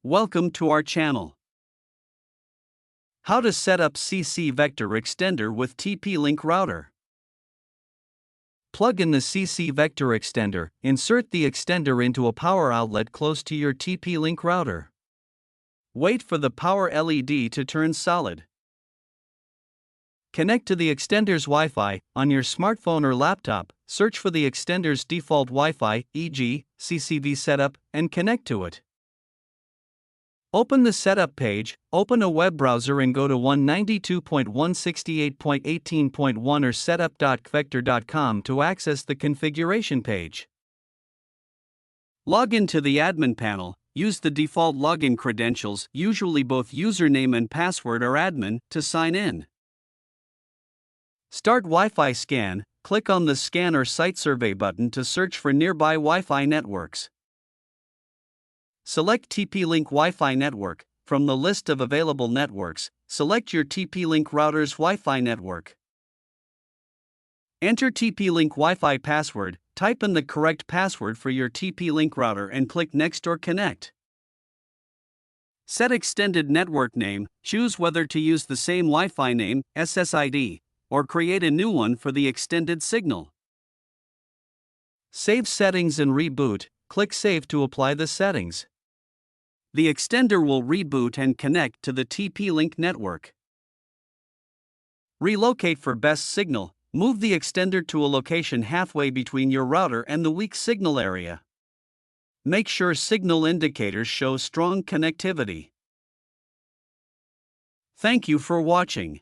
Welcome to our channel. How to set up CC Vector Extender with TP-Link router. Plug in the CC Vector Extender, insert the extender into a power outlet close to your TP-Link router. Wait for the power LED to turn solid. Connect to the extender's Wi-Fi on your smartphone or laptop, search for the extender's default Wi-Fi, e.g., CCV setup, and connect to it. Open the setup page, open a web browser and go to 192.168.18.1 or setup.vector.com to access the configuration page. Log into the admin panel, use the default login credentials, usually both username and password or admin, to sign in. Start Wi-Fi scan, click on the Scan or Site Survey button to search for nearby Wi-Fi networks. Select TP-Link Wi-Fi network. From the list of available networks, select your TP-Link router's Wi-Fi network. Enter TP-Link Wi-Fi password, type in the correct password for your TP-Link router and click Next or Connect. Set extended network name, choose whether to use the same Wi-Fi name, SSID, or create a new one for the extended signal. Save settings and reboot, click Save to apply the settings. The extender will reboot and connect to the TP-Link network. Relocate for best signal, move the extender to a location halfway between your router and the weak signal area. Make sure signal indicators show strong connectivity. Thank you for watching.